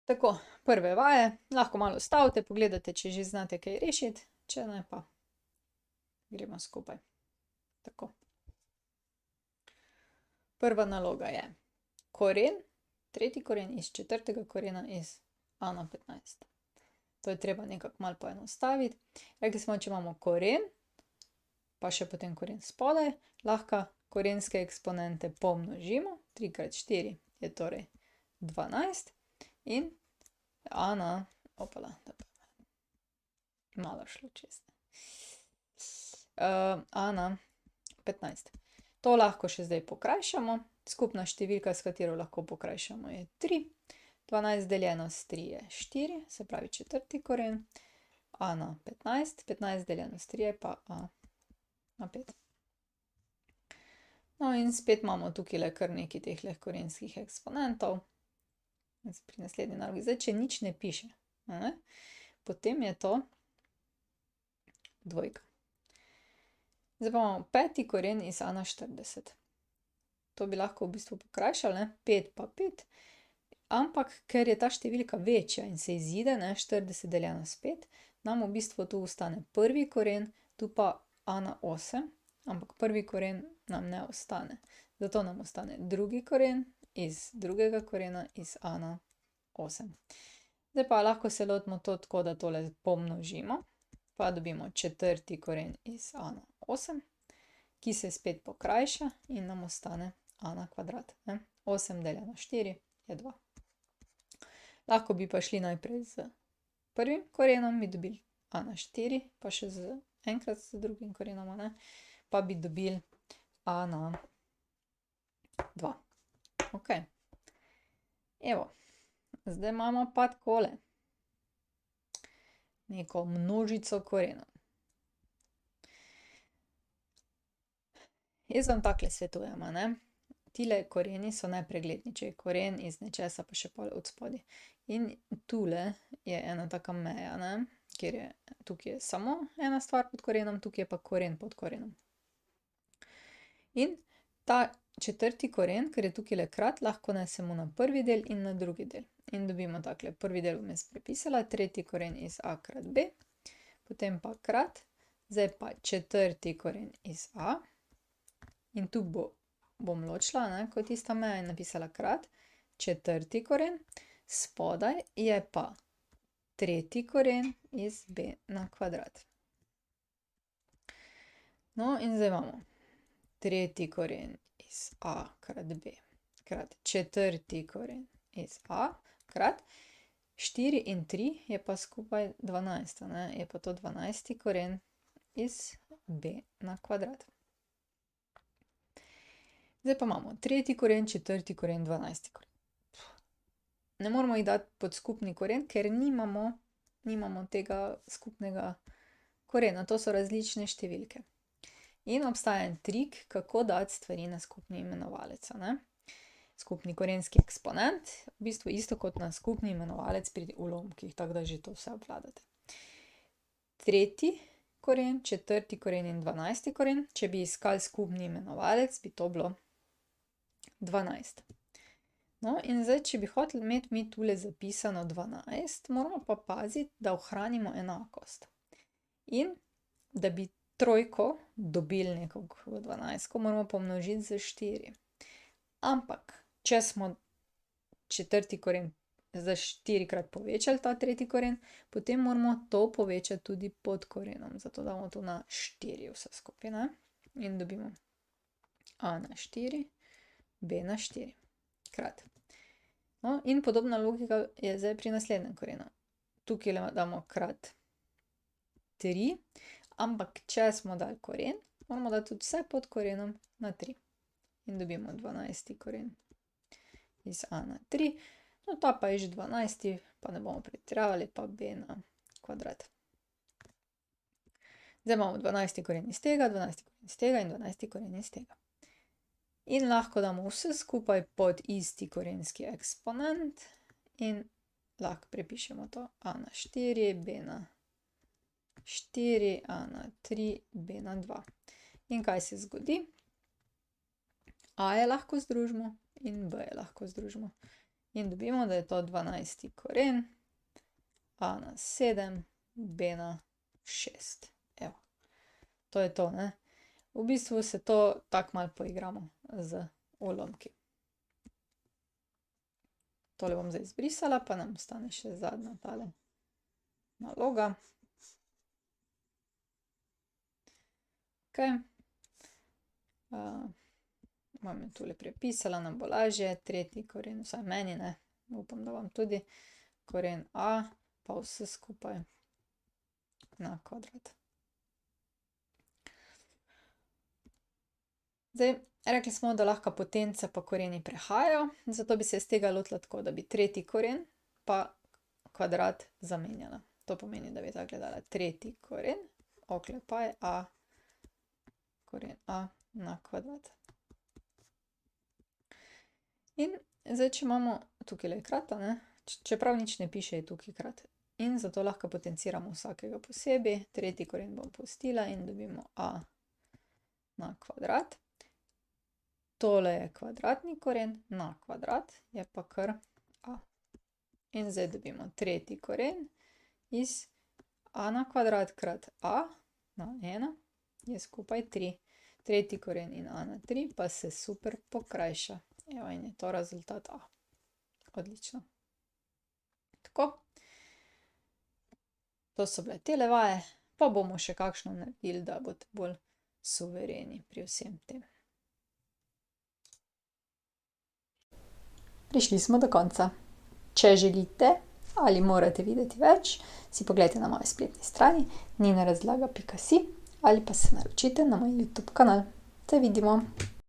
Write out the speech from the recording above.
Tako, prve vaje, lahko malo stavite, pogledate, če že znate kaj rešiti, če ne pa gremo skupaj. Tako. Prva naloga je koren, tretji koren iz četrtega korena iz a na 15. To je treba nekako malo poenostaviti. Rekli smo, če imamo koren, pa še potem koren spodaj, lahko korenske eksponente pomnožimo. 3 krat 4 je torej 12 in a na, opala, malo šlo čez. A na 15. To lahko še zdaj pokrajšamo. Skupna številka, s katero lahko pokrajšamo, je 3. 12 deljeno s 3 je 4, se pravi četrti koren. A na 15, 15 deljeno s 3 je pa a na 5. No in spet imamo tukaj kar nekaj teh korenskih eksponentov. Pri naslednji nalogi. Zdaj, če nič ne piše, potem je to dvojka. Zdaj pa imamo peti koren iz a na 40. To bi lahko v bistvu pokrajšali, 5 pa 5, ampak ker je ta številka večja in se izide, 40 deljeno s 5, nam v bistvu tu ostane prvi koren, tu pa a na 8, ampak prvi koren nam ne ostane. Zato nam ostane drugi koren iz drugega korena iz a na 8. Zdaj pa lahko se lotimo to tako, da tole pomnožimo, pa dobimo četrti koren iz a na 8, ki se spet pokrajša in nam ostane a na kvadrat. 8 deljeno 4 je 2. Lahko bi pa šli najprej z prvim korenom, bi dobili a na 4, pa še enkrat z drugim korenom, pa bi dobili a na 2. Ok. Evo, zdaj imamo pa takole neko množico korenov. Jaz vam takole svetujem, tile koreni so nepregledni, če je koren iz nečesa pa še pol od spodaj. In tule je ena taka meja, kjer je, tukaj je samo ena stvar pod korenom, tukaj je pa koren pod korenom. In ta četrti koren, ker je tukajle krat, lahko nesemo na prvi del in na drugi del. In dobimo takole, prvi del bom jaz prepisala, tretji koren iz a krat b, potem pa krat, zdaj pa četrti koren iz a, in tu bom ločila, kot tista meja in napisala krat, četrti koren, spodaj je pa tretji koren iz b na kvadrat. No, in zdaj imamo tretji koren iz a krat b krat četrti koren iz a krat 4 in 3 je pa skupaj 12, je pa to 12. koren iz b na kvadrat. Zdaj pa imamo tretji koren, četrti koren, 12. koren. Ne moramo jih dati pod skupni koren, ker nimamo tega skupnega korena, to so različne številke. In obstaja en trik, kako dati stvari na skupni imenovalec, Skupni korenski eksponent, v bistvu isto kot na skupni imenovalec pri ulomkih, tako da že to vse obvladate. Tretji koren, četrti koren in 12. koren, če bi iskali skupni imenovalec, bi to bilo 12. No, in zdaj, če bi hoteli imeti mi tule zapisano 12, moramo pa paziti, da ohranimo enakost. In da bi trojko dobili nekako v 12, moramo pomnožiti z 4. Ampak, če smo četrti koren za 4-krat povečali ta tretji koren, potem moramo to povečati tudi pod korenom. Zato damo tu na 4 vse skupaj, in dobimo a na 4, b na 4 krat. No, in podobna logika je zdaj pri naslednjem korenu. Tukaj damo krat 3, ampak če smo dali koren, moramo dati tudi vse pod korenom na 3. In dobimo 12. koren iz a na 3, no ta pa je že 12, pa ne bomo pretiravali, pa b na kvadrat. Zdaj imamo 12. koren iz tega, 12. koren iz tega in 12. koren iz tega. In lahko damo vse skupaj pod isti korenski eksponent in lahko prepišemo to a na 4, b na 4, a na 3, b na 2. In kaj se zgodi? A je lahko združimo in b je lahko združimo. In dobimo, da je to 12. koren a na 7, b na 6. Evo. To je to, ne. V bistvu se to tako malo poigramo z ulomki. Tole bom zdaj izbrisala, pa nam ostane še zadnja tale naloga. Okej. Bom jo tule prepisala, nam bo lažje. Tretji koren, vsaj meni, ne. Upam, da vam tudi. Koren a pa vse skupaj na kvadrat. Zdaj, rekli smo, da lahko potence pa koreni prehajajo, zato bi se iz tega lotila tako, da bi tretji koren pa kvadrat zamenjala. To pomeni, da bi tako gledala tretji koren, oklepaj a, koren a na kvadrat. In zdaj, če imamo, tukajle je krat, a ne, čeprav nič ne piše, je tukaj krat. In zato lahko potenciramo vsakega posebej. Tretji koren bom pustila in dobimo a na kvadrat. Tole je kvadratni koren na kvadrat, je pa kar a. In zdaj dobimo tretji koren iz a na kvadrat krat a na 1 je skupaj 3. Tretji koren in a na 3 pa se super pokrajša. Evo, in je to rezultat a. Odlično. Tako. To so bile tele vaje, pa bomo še kakšno naredili, da boste bolj suvereni pri vsem tem. Prišli smo do konca. Če želite ali morate videti več, si poglejte na moji spletni strani ninarazlaga.si ali pa se naročite na moj YouTube kanal. Se vidimo!